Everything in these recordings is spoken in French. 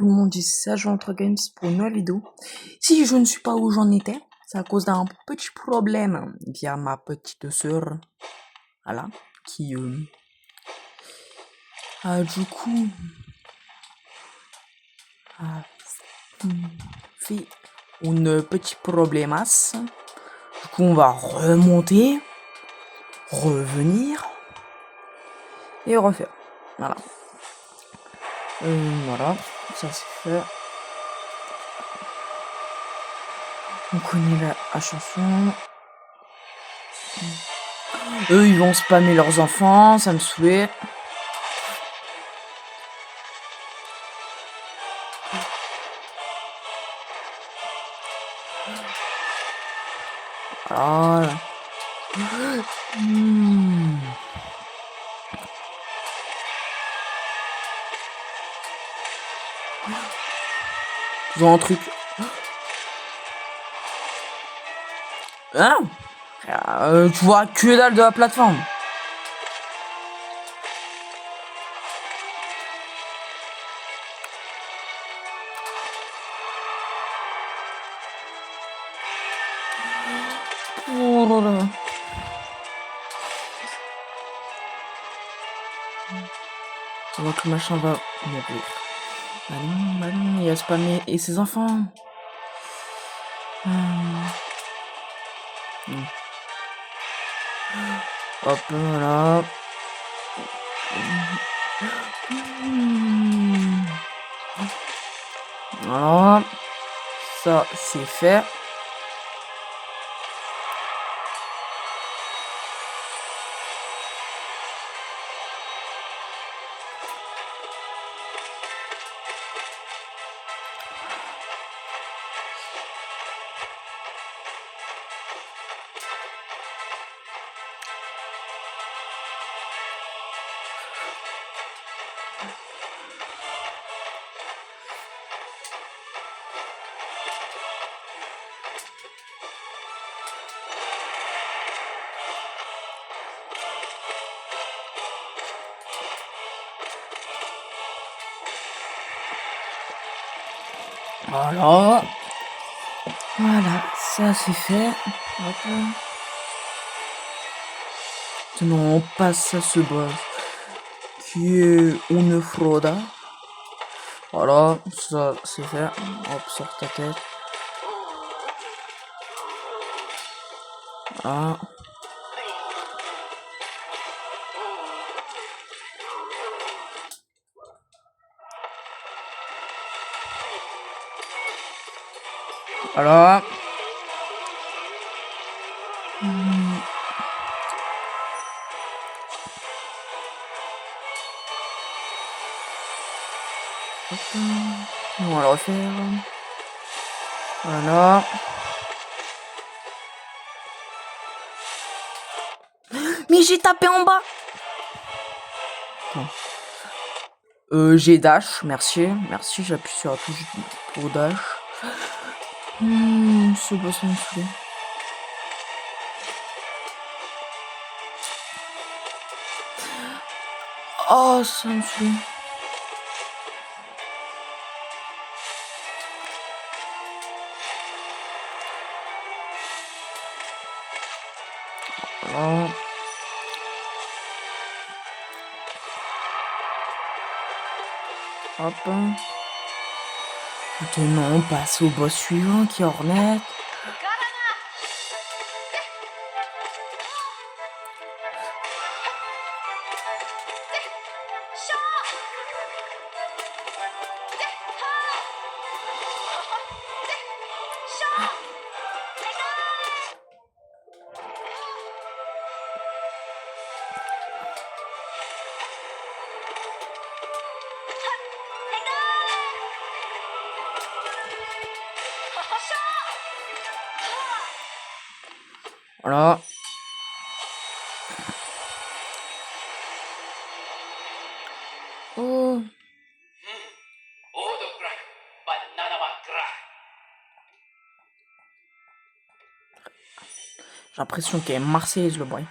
tout le monde, ici Sergent Ultra Games pour une nouvelle vidéo. Si je ne suis pas où j'en étais, c'est à cause d'un petit problème via ma petite sœur, voilà, qui a du coup a fait une petite problémasse. Du coup on va remonter, revenir et refaire. Voilà. Voilà, ça c'est fait. On connaît la chanson. Eux, ils vont spammer leurs enfants, ça me saoulait. Voilà. Ils ont un truc. Hein? Tu vois que dalle de la plateforme. Oh là là. On voit que le machin va mourir. Bah non, il a spammé. Et ses enfants? Hop, voilà. Voilà. Ça, c'est fait. Voilà. Voilà, ça c'est fait. Hop. Maintenant, on passe à ce boss qui est une fraude. Voilà, ça c'est fait. Hop, sors ta tête. Voilà. Voilà. Hop. On va le refaire. Voilà. Mais j'ai tapé en bas. J'ai dash, merci. Merci, j'appuie sur la touche pour dash. Ce boss me saoule. Oh, ça me saoule. Voilà. Hop. Maintenant, on passe au boss suivant qui est Hornet. Voilà. Oh. J'ai l'impression qu'elle est marseillaise le bruit.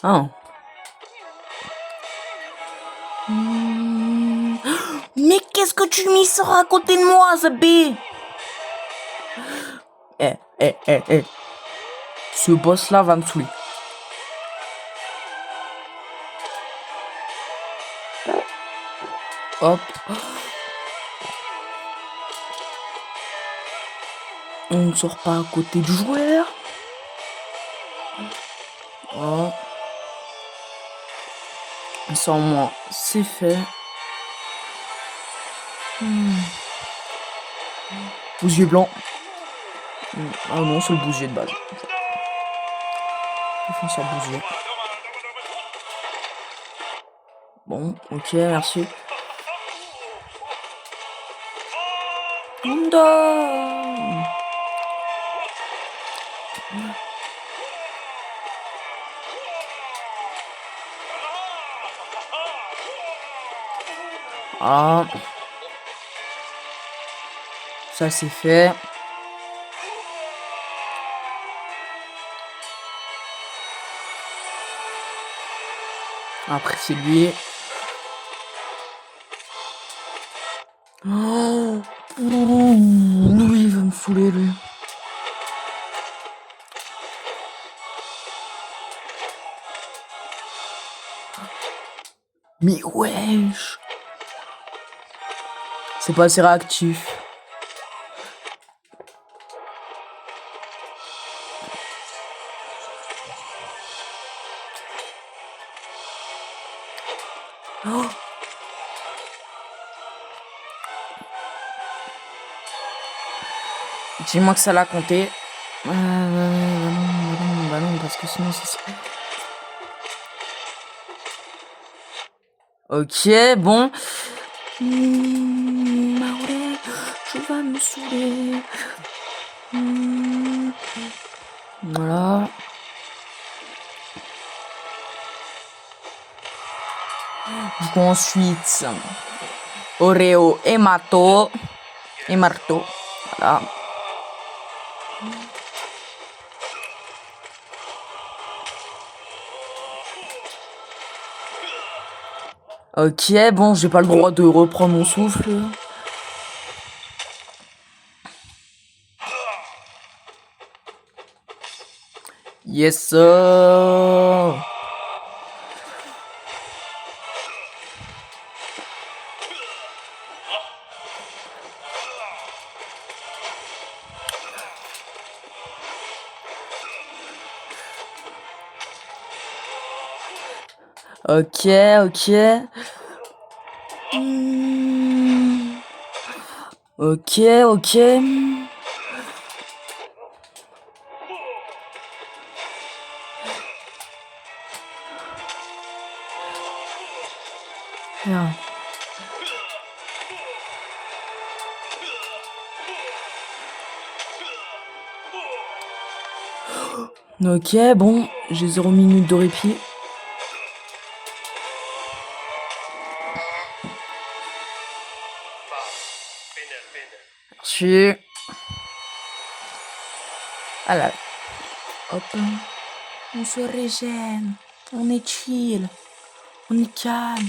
Hein. Mais qu'est-ce que tu m'y sors à côté de moi, Zabé? Eh. Ce boss-là va me saouler. Hop. On ne sort pas à côté du joueur. Oh. Sans moi, c'est fait. Bousier blanc. Ah non, c'est le bousier de base. Ils font ça bousier. Bon, ok, merci. Honda. Ah. Ça c'est fait. Après c'est lui. Oh. Lui il va me saouler lui. Mais wesh. C'est pas assez réactif. Oh. Dis-moi que ça l'a compté. Bah non, parce que sinon c'est... Ok, bon. Maurel, je vais me saouler. Voilà. Du coup, ensuite, Oreo et marteau. Voilà. Ok, bon, j'ai pas le droit de reprendre mon souffle. Yes, sir. Ok. Ok. Bien. Ok, bon, j'ai 0 minutes de répit. Merci. Voilà. Hop. On se régène. On est chill. On est calme.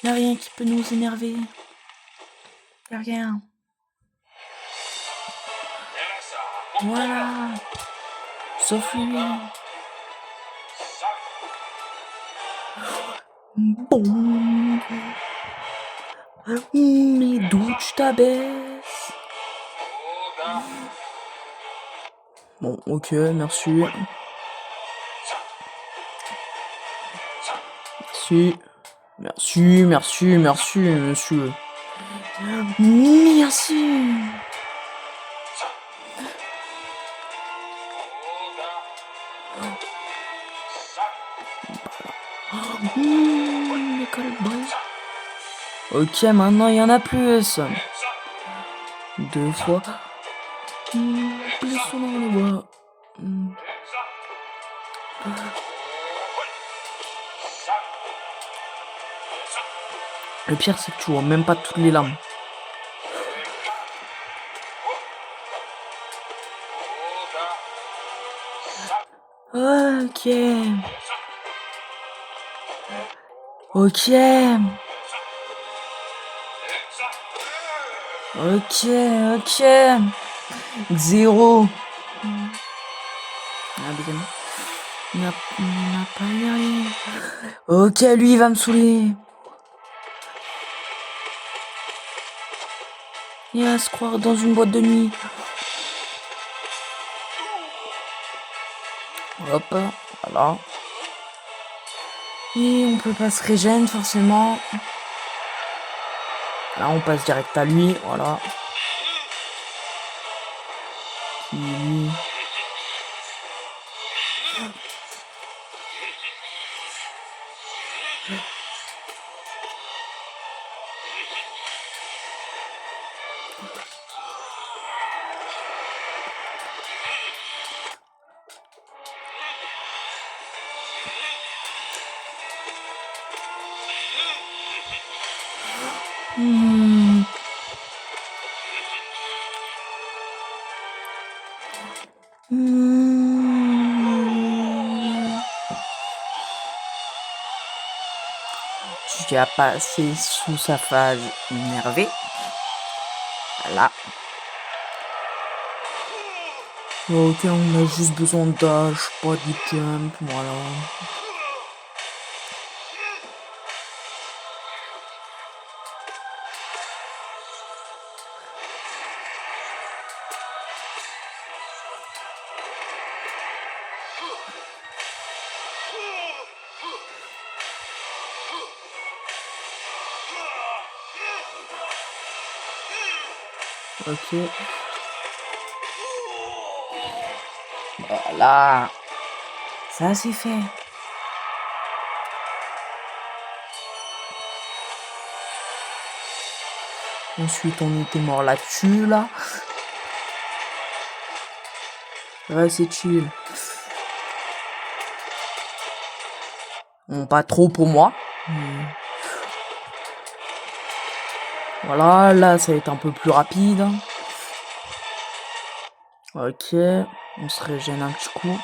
Y'a rien qui peut nous énerver. Y'a rien. Voilà. Sauf lui. Bon. Mais d'où tu t'abaisses? Bon, ok, merci. Merci, monsieur. Merci. L'école boys. Ok, maintenant il y en a plus. 2 fois. Plus on en le voit. Le pire, c'est que tu vois même pas toutes les lames. Ok. Ok. Ok. 0. Ah, bien. Il n'a pas énervé. Ok, lui, il va me saouler. Il va se croire dans une boîte de nuit. Hop, voilà. Et on peut pas se régénérer forcément. Là, on passe direct à lui, voilà. Lui. Hmm. Hmm. Tu as passé sous sa phase énervée. Voilà. Ok, on a juste besoin de dash, pas de jump, voilà. Ok. Voilà. Ça, c'est fait. Ensuite, on était mort là-dessus, là. Ouais, c'est chill. Bon, pas trop pour moi. Voilà, là, ça va être un peu plus rapide. Ok, on se régène un petit coup.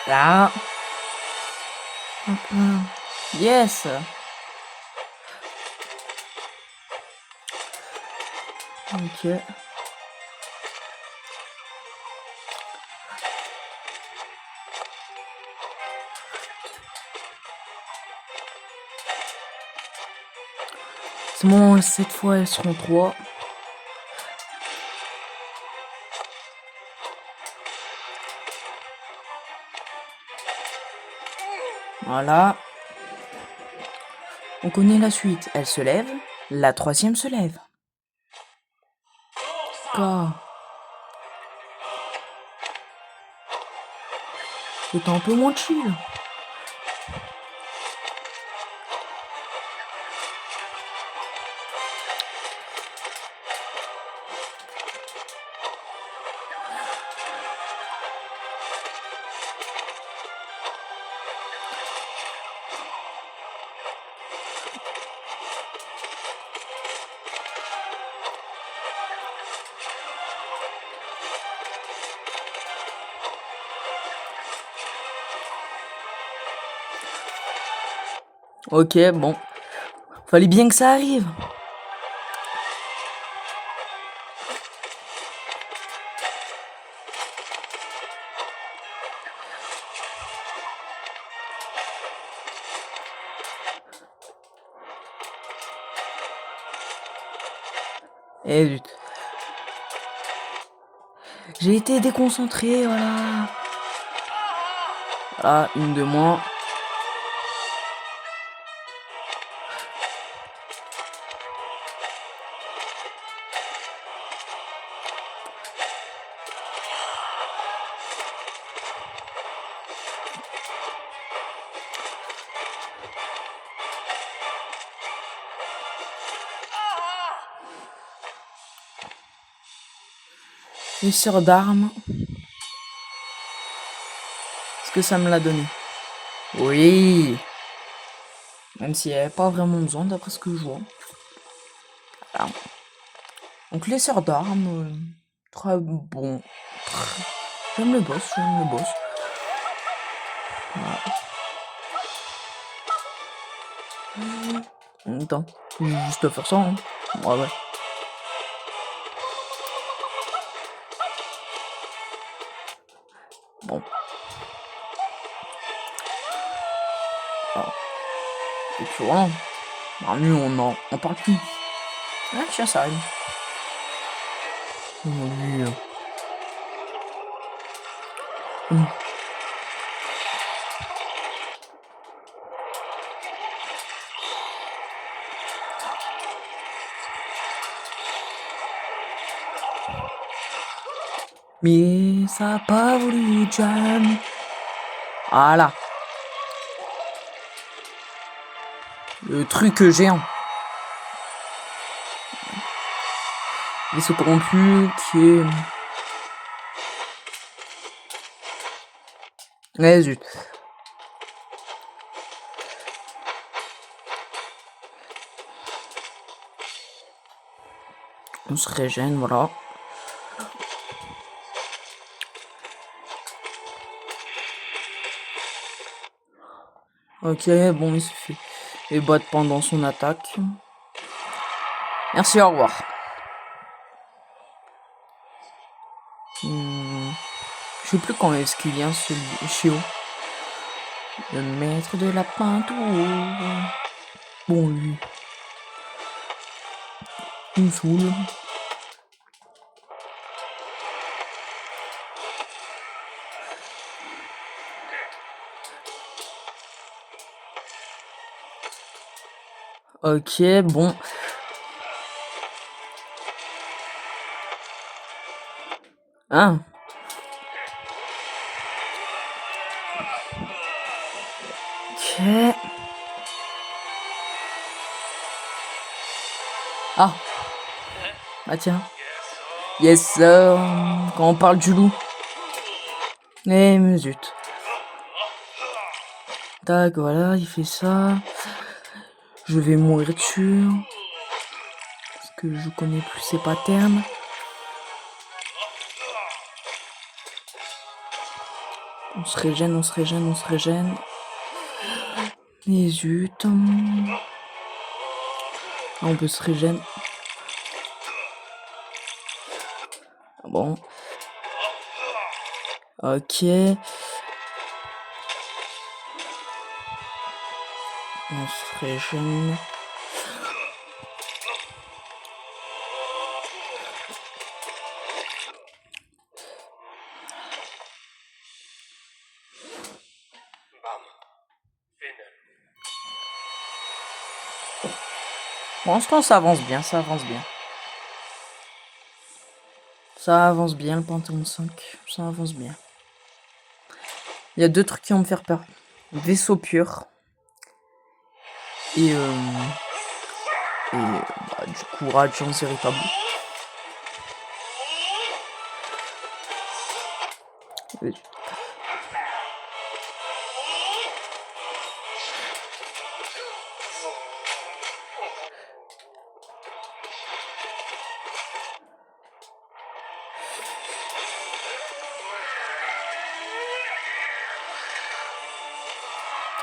Voilà. Yes. Ok. C'est bon, cette fois, elles seront 3. Voilà. On connaît la suite. Elle se lève. La 3e se lève. C'était un peu moins chill. Ok, bon. Fallait bien que ça arrive. Eh zut. J'ai été déconcentré, voilà. Voilà, une de moins. Les sœurs d'armes. Est-ce que ça me l'a donné? Oui. Même s'il n'y avait pas vraiment besoin d'après ce que je vois. Voilà. Donc les sœurs d'armes. Très bon. J'aime le boss, Voilà. Attends, je vais juste faire ça. Hein. Ouais. Bon. Alors. Et puis voilà. Bah, nous, on parle plus. Ah, tiens, ça arrive. Oui. Mais ça a pas voulu jam. Voilà. Le truc géant. Vaisseau corrompu qui est... Ouais, zut. On se régène, voilà. Ok, bon, il se fait ébattre pendant son attaque. Merci, au revoir. Je sais plus quand est-ce qu'il vient, ce Chio. Le maître de la peinture. Bon, lui. Il me saoule. Ok, bon. Hein? Ok. Ah. Ah tiens. Yes, quand on parle du loup. Eh, mais zut. Tac, voilà, il fait ça. Je vais mourir dessus. Parce que je connais plus ses patterns. On se régène. Et zut. On peut se régène. Ah bon. Ok. On se régène. Pour l'instant, ça avance bien. Ça avance bien, le Panthéon 5. Ça avance bien. Il y a deux trucs qui vont me faire peur. Vaisseau pur. Et du courage, chance véritable. Oui.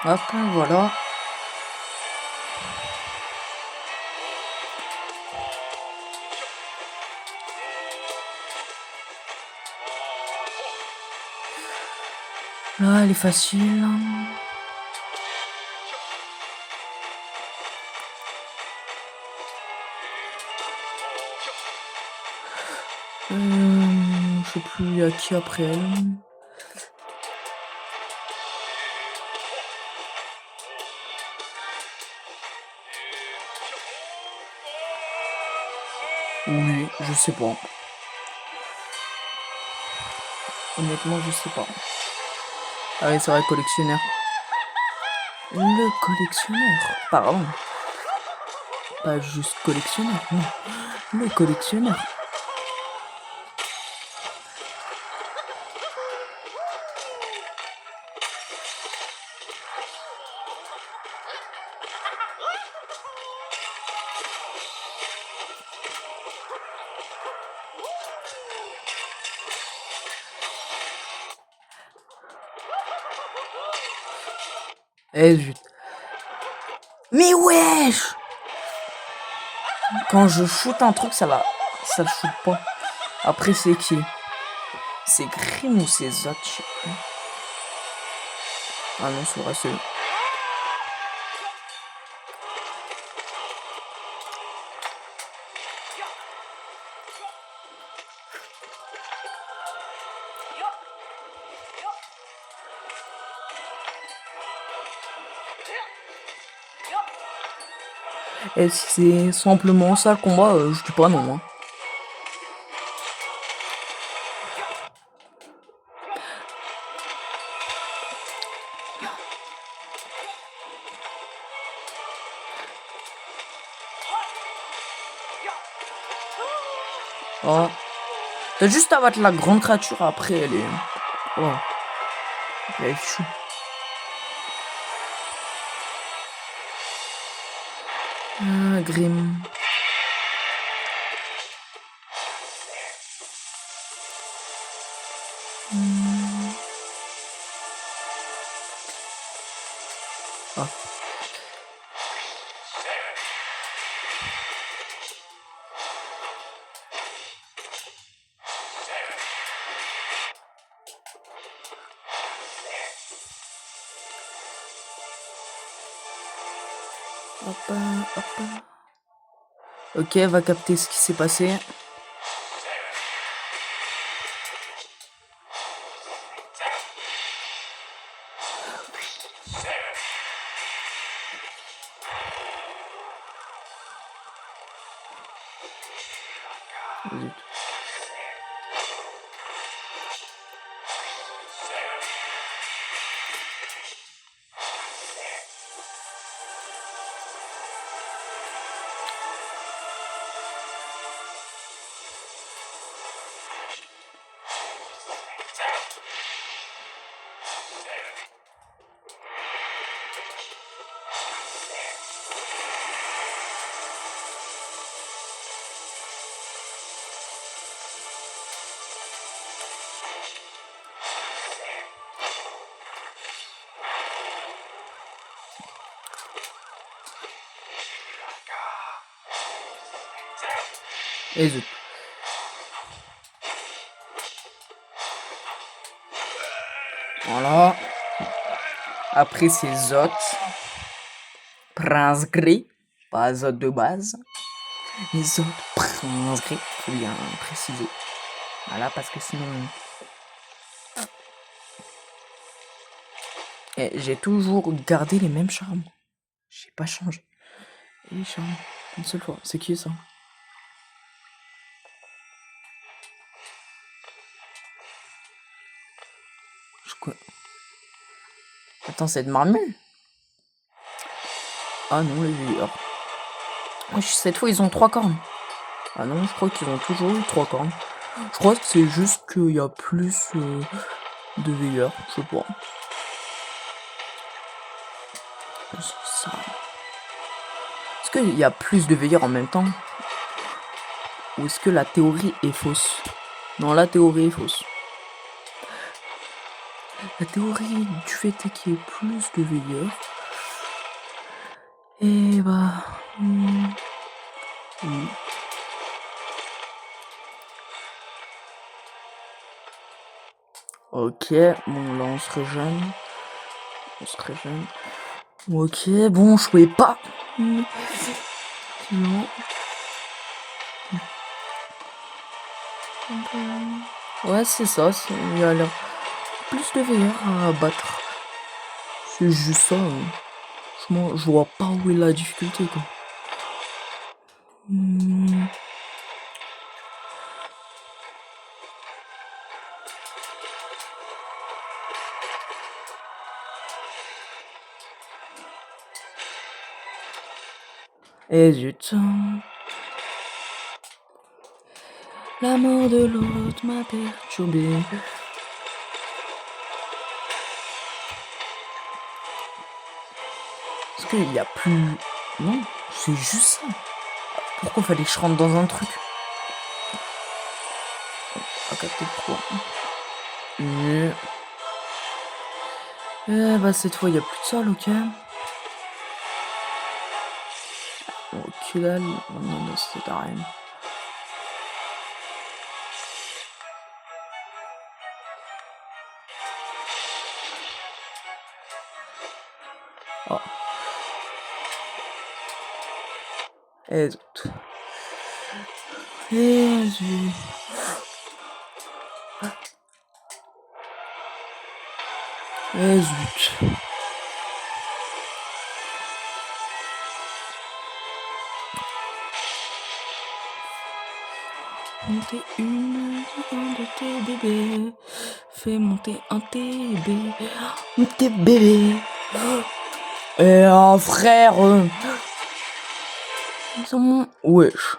Hop, voilà. Là, elle est facile. Je sais plus à qui après elle. Oui, je sais pas. Honnêtement, je sais pas. Ah oui, c'est vrai, collectionneur. Le collectionneur. Pardon. Pas juste collectionneur, non. Le collectionneur. Eh zut. Mais wesh! Quand je shoot un truc, ça le shoot pas. Après, c'est qui? C'est Grim ou c'est Zot, je sais plus. Ah non, c'est vrai, c'est eux. Et si c'est simplement ça le combat, je dis pas non. Hein. Oh. T'as juste à battre la grande créature, après elle est... Oh. Elle est chou. Ah, Grim. Ah. Hop, hop. Ok, va capter ce qui s'est passé. Zut. Et zut. Voilà. Après c'est Zot. Prince Gris. Pas Zot de base. Mais Zot Prince Gris. Faut bien préciser. Voilà, parce que sinon... Et j'ai toujours gardé les mêmes charmes. J'ai pas changé. Les charmes. Une seule fois. C'est qui ça? Quoi? Attends, c'est de Marmule? Ah non, les veilleurs. Cette fois, ils ont 3 cornes. Ah non, je crois qu'ils ont toujours eu 3 cornes. Je crois que c'est juste qu'il y a plus de veilleurs. Je sais pas. Ça. Est-ce qu'il y a plus de veilleurs en même temps? Ou est-ce que la théorie est fausse? Non, la théorie est fausse. La théorie du fait qu'il y ait plus de veilleurs. Et bah... oui. Ok, bon là on se régène. Ok, bon, je pouvais pas. Non. Ouais, c'est ça, il y a l'air plus de veilleurs à battre. C'est juste ça. Franchement, je vois pas où est la difficulté, quoi. Et zut. La mort de l'autre m'a perturbé. Est-ce qu'il y a plus... Non, c'est juste ça. Pourquoi fallait que je rentre dans un truc? À capter 3. Bah cette fois, il n'y a plus de sol, ok. Ok, dalle. Oh, non, c'était rien. Oh. Et zut. Et zut. Et zut. Monter un de tes bébés. Fais monter un TB. Tes bébés. Et un frère. Ils sont... Wesh.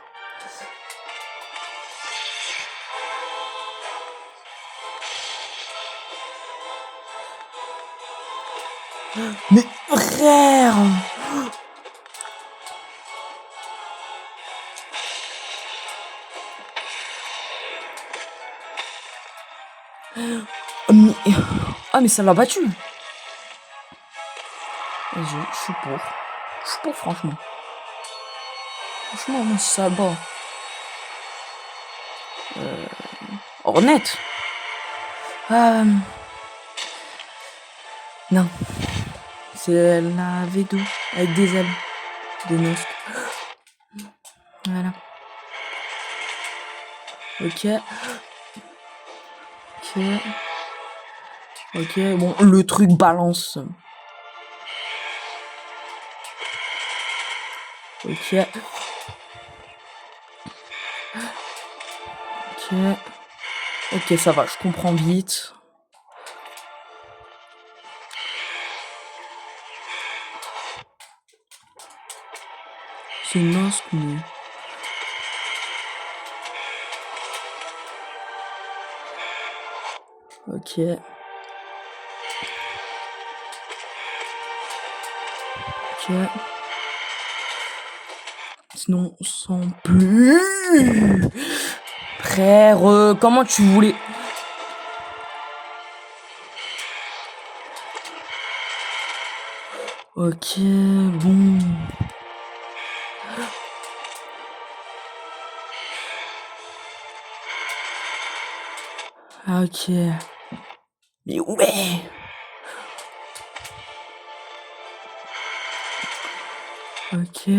Mais frère. Mais... Ah mais ça l'a battu. Je suis pour. Je suis pour franchement. Franchement, moi, ça bat. Hornet. Non. C'est la V2 avec des ailes de Nosk. Voilà. Ok. Ok. Ok, bon, le truc balance. Ok. Ok. Ok, ça va, je comprends vite. C'est Nosk, mais... Ok. Ok. Sinon, sans plus. Frère, comment tu voulais... Ok, bon. Ok. Mais ouais. Ok.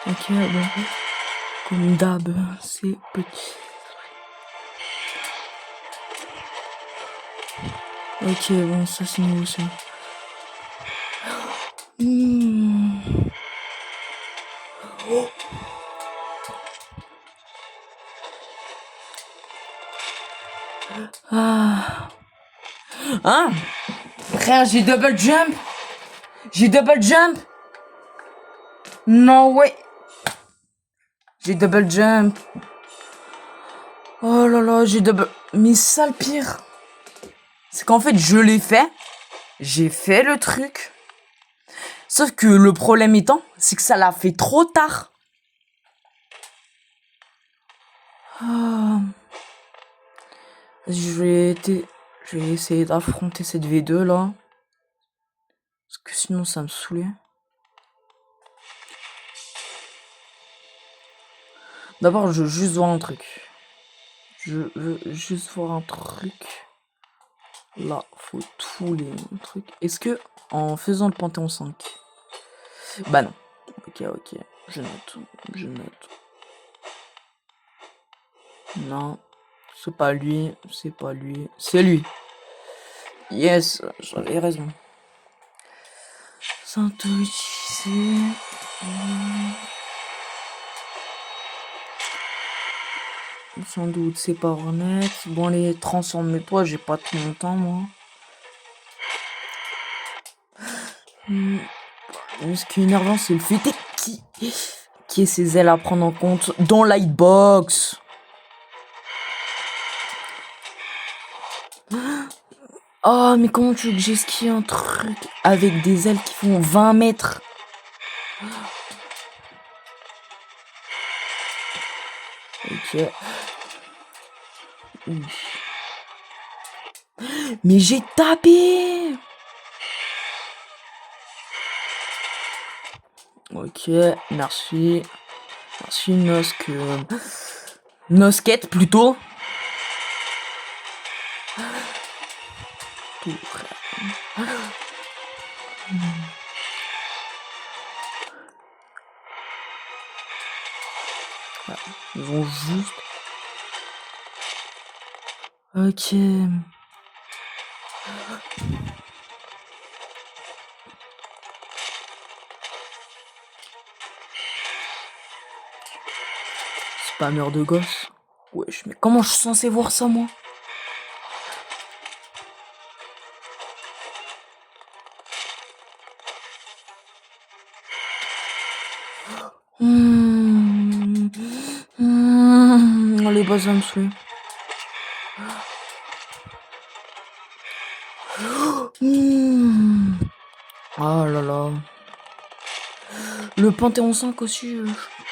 Ok, bon. Comme d'hab, c'est petit. Ok, bon, ça c'est nouveau ça. Oh. Ah. Hein? Frère, j'ai double jump. J'ai double jump. No way. J'ai double jump. Oh là là, j'ai double... Mais ça le pire, c'est qu'en fait, je l'ai fait. J'ai fait le truc. Sauf que le problème étant, c'est que ça l'a fait trop tard. Ah. Je vais essayer d'affronter cette V2 là. Parce que sinon ça me saoulait. D'abord, je veux juste voir un truc. Je veux juste voir un truc. Là, faut tous les trucs. Est-ce que en faisant le Panthéon 5... Bah non. Ok, ok. Je note. Je note. Non. C'est pas lui. C'est pas lui. C'est lui. Yes. J'avais raison. Saint-Outier. Sans doute, c'est pas honnête. Bon, les transforme-toi, j'ai pas tout mon temps, moi. Ce qui est énervant, c'est le fait qui est ses ailes à prendre en compte dans Lightbox. Oh, mais comment tu veux que j'esquive un truc avec des ailes qui font 20 mètres? Ok. Mais j'ai tapé. Ok, merci. Merci Nosquette plutôt. Tout prêt. Voilà. Ils vont juste... Ok. Spammeur de gosse. Wesh, mais comment je suis censé voir ça, moi? Les bases me saouler. Oh là là. Le Panthéon 5 aussi,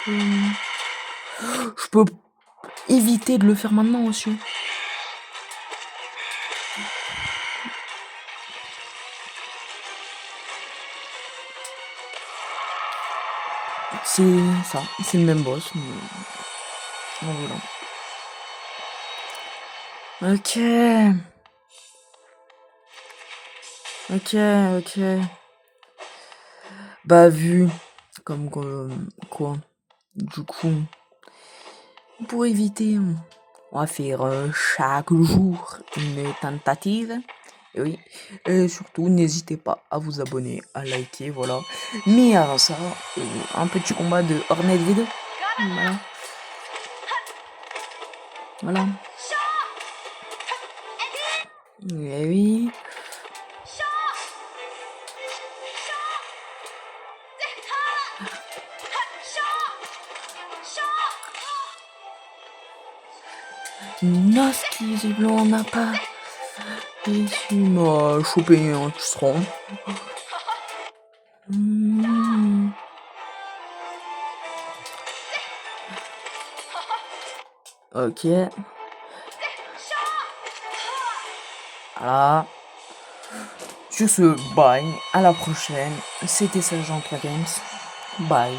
je peux éviter de le faire maintenant aussi. C'est ça, c'est le même boss. Mais... voilà. Ok. Ok. Bah vu comme quoi. Du coup, pour éviter, on va faire chaque jour une tentative. Et oui, et surtout n'hésitez pas à vous abonner, à liker, voilà. Mais avant ça, un petit combat de Hornet vide. Voilà. Et oui. Noski, visiblement, on n'a pas réussi à choper un tisserand. Ok. Voilà. Sur ce, bye. À la prochaine. C'était Sergent 3 Games. Bye.